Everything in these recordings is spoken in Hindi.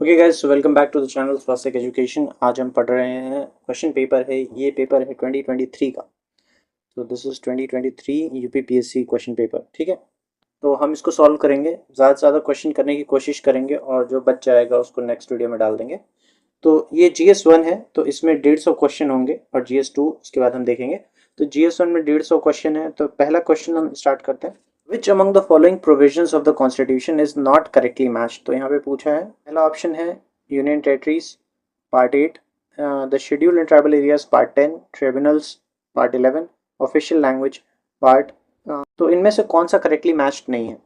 Okay guys, welcome back to the channel Swasthya education. आज हम पढ़ रहे हैं क्वेश्चन पेपर है। ये पेपर है 2023 का। तो this is 2023 UPPSC question paper. ठीक है, तो हम इसको सॉल्व करेंगे, ज़्यादा से ज़्यादा क्वेश्चन करने की कोशिश करेंगे और जो बच जाएगा उसको नेक्स्ट वीडियो में डाल देंगे। तो ये GS1 है, तो इसमें 150 क्वेश्चन होंगे और GS2 उसके बाद हम देखेंगे। तो GS1 में 150 क्वेश्चन है। तो पहला क्वेश्चन हम स्टार्ट करते हैं। Which among the following provisions of the constitution is not correctly match. तो यहाँ पे पूछा है, पहला ऑप्शन है union territories part 8, the scheduled and tribal areas part 10, tribunals part 11, official language part. तो इनमें से कौन सा करेक्टली मैच्ड नहीं है?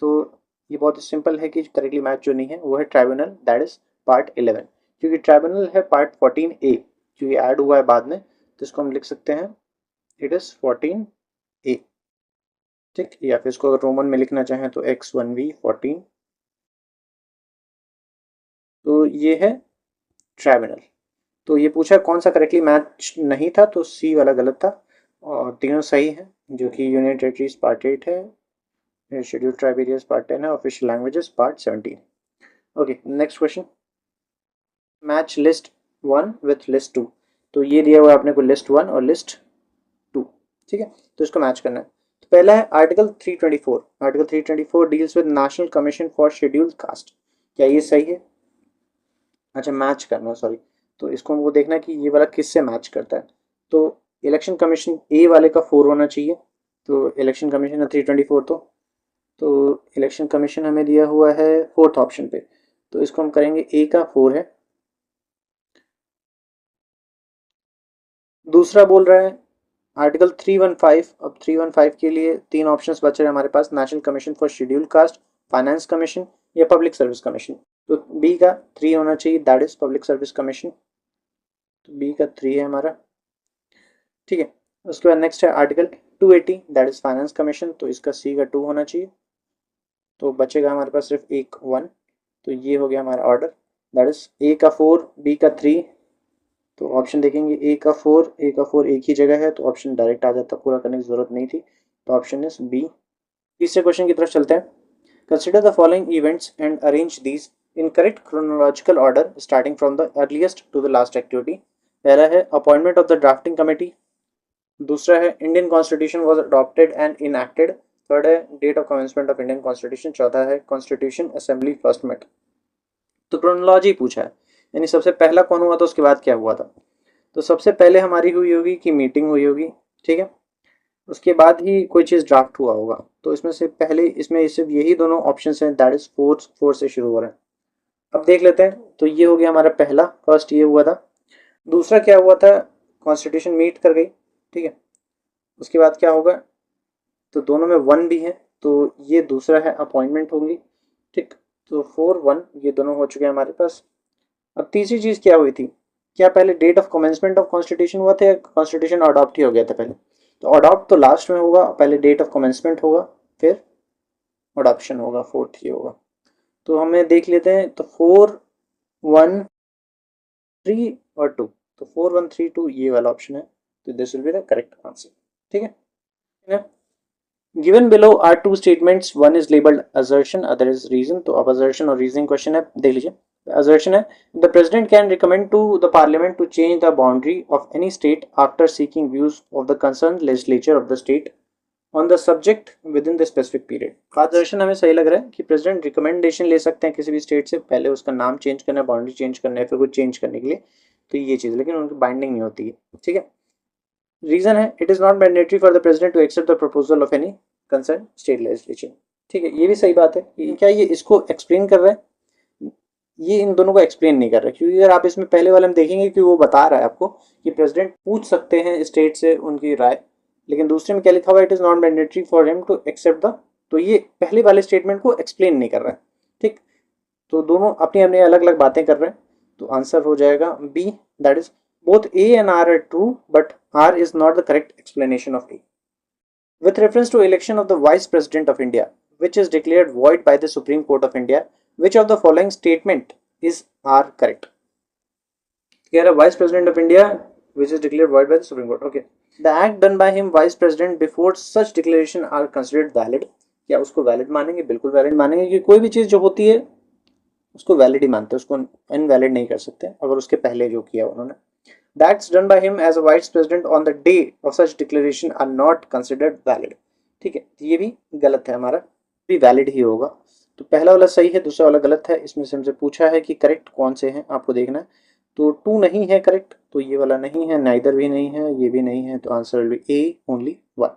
तो ये बहुत सिंपल है कि करेक्टली मैच जो नहीं है वो है ट्राइब्यूनल, दैट इज पार्ट 11। क्योंकि ट्राइब्यूनल है पार्ट 14A, क्योंकि ऐड हुआ है बाद में, तो इसको हम लिख सकते हैं इट इज 14A। ठीक, या फिर इसको अगर रोमन में लिखना चाहें तो X1V 14। तो ये है ट्राइब्यूनल। तो ये पूछा कौन सा करेक्टली मैच नहीं था, तो सी वाला गलत था और तीनों सही है, जो कि यूनियन टेरिटरीज पार्ट 8 है, शेड्यूल्ड ट्राइब एरियाज पार्ट 10 है, official languages part 17। Okay, next question. Match list 1 with list 2। तो ये दिया हुआ है आपने को लिस्ट 1 और लिस्ट 2। ठीक है, तो इसको मैच करना है। तो पहला है article 324। Article 324 deals with national commission for scheduled cast. क्या ये सही है? अच्छा, मैच करना है, सॉरी। तो इसको हमको देखना है कि ये वाला किससे मैच करता है। तो इलेक्शन कमीशन ए वाले का 4 होना चाहिए। तो इलेक्शन कमीशन है 324। तो इलेक्शन कमीशन हमें दिया हुआ है 4th ऑप्शन पे, तो इसको हम करेंगे ए का 4 है। दूसरा बोल रहा है आर्टिकल 315। अब 315 के लिए 3 ऑप्शंस बच रहे हैं हमारे पास, national commission for scheduled caste, finance commission या पब्लिक सर्विस कमीशन। तो बी का 3 होना चाहिए, that is public service commission. तो बी का 3 है हमारा। ठीक है, उसके बाद नेक्स्ट है article 280, that is finance commission. तो इसका सी का 2 होना चाहिए। तो बचेगा हमारे पास सिर्फ एक 1। तो ये हो गया हमारा ऑर्डर, दैट इज ए का 4, बी का 3। तो ऑप्शन देखेंगे, ए का 4, ए का 4 एक ही जगह है, तो ऑप्शन डायरेक्ट आ जाता, पूरा करने की जरूरत नहीं थी। तो ऑप्शन इज बी। तीसरे क्वेश्चन की तरफ चलते हैं। Consider the following events and arrange these in correct chronological order starting from the earliest to the last activity. पहला है appointment of the drafting committee. दूसरा है Indian constitution was adopted and enacted. Third है date of commencement of Indian constitution. चौथा है कॉन्स्टिट्यूशन असेंबली फर्स्ट मेट। तो क्रोनोलॉजी पूछा है, यानी सबसे पहला कौन हुआ था, उसके बाद क्या हुआ था। तो सबसे पहले हमारी हुई होगी कि मीटिंग हुई होगी। ठीक है, उसके बाद ही कोई चीज़ ड्राफ्ट हुआ होगा। तो इसमें से पहले, इसमें सिर्फ यही दोनों ऑप्शन हैं, दैट इज फोर से शुरू हो रहा है। अब देख लेते हैं। तो ये हो गया हमारा पहला, फर्स्ट ये हुआ था। दूसरा क्या हुआ था, कॉन्स्टिट्यूशन मीट कर गई। ठीक है, उसके बाद क्या होगा, तो दोनों में 1 भी है, तो ये दूसरा है, अपॉइंटमेंट होंगी। ठीक, तो 4 1 ये दोनों हो चुके हैं हमारे पास। अब तीसरी चीज़ क्या हुई थी, क्या पहले date of commencement of constitution हुआ था या कॉन्स्टिट्यूशन अडॉप्ट ही हो गया था पहले? तो अडॉप्ट तो लास्ट में होगा, पहले डेट ऑफ कमेंसमेंट होगा, फिर अडॉप्शन होगा, 4th ही होगा। तो हमें देख लेते हैं। तो 4 1 3 और 2। तो 4 1 3 2 ये वाला ऑप्शन है। तो this will be the correct answer. ठीक है, given below are 2 statements, one is labelled assertion, other is reason. तो अब असर्शन और रीजनिंग क्वेश्चन है, देख लीजिए। assertion है, the president can recommend to the parliament to change the boundary of any state after seeking views of the concerned legislature of the state on the subject within the specific period। assertion हमें सही लग रहा है कि प्रेसिडेंट रिकमेंडेशन ले सकते हैं किसी भी स्टेट से, पहले उसका नाम चेंज करना है, बाउंड्री चेंज करना है, फिर कुछ चेंज करने के लिए। तो ये चीज़, लेकिन उनकी बाइंडिंग नहीं होती है। ठीक है, रीजन है, it is not mandatory for the president to accept the proposal of any concern state legislature. ठीक है, ये भी सही बात है। क्या ये इसको एक्सप्लेन कर रहा है? ये इन दोनों को एक्सप्लेन नहीं कर रहा, क्योंकि अगर आप इसमें पहले वाले में देखेंगे कि वो बता रहा है आपको कि प्रेसिडेंट पूछ सकते हैं स्टेट से उनकी राय, लेकिन दूसरे में क्या लिखा हुआ है, it is not mandatory for him to accept the. तो ये पहले वाले स्टेटमेंट को एक्सप्लेन नहीं कर रहा है। ठीक, तो दोनों अपनी अपनी अलग अलग बातें कर रहे हैं। तो आंसर हो जाएगा B, that is both A and R are true but R is not the correct explanation of A. With reference to election of the Vice President of India, which is declared void by the Supreme Court of India, which of the following statement is are correct? Here, Vice President of India, which is declared void by the Supreme Court. Okay. The act done by him, Vice President, before such declaration are considered valid. क्या उसको वैलिड मानेंगे? बिल्कुल वैलिड मानेंगे कि कोई भी चीज़ जो होती है उसको वैलिड ही मानते हैं, उसको इनवैलिड नहीं कर सकते अगर उसके पहले जो किया उन्होंने। That's done by him as a vice president on the day of such declaration are not considered valid. ठीक है, ये भी गलत है हमारा, भी वैलिड ही होगा। तो पहला वाला सही है, दूसरा वाला गलत है। इसमें से हमसे पूछा है कि करेक्ट कौन से हैं, आपको देखना है। तो 2 नहीं है करेक्ट, तो ये वाला नहीं है, नाइदर भी नहीं है, ये भी नहीं है, तो answer will be A only 1।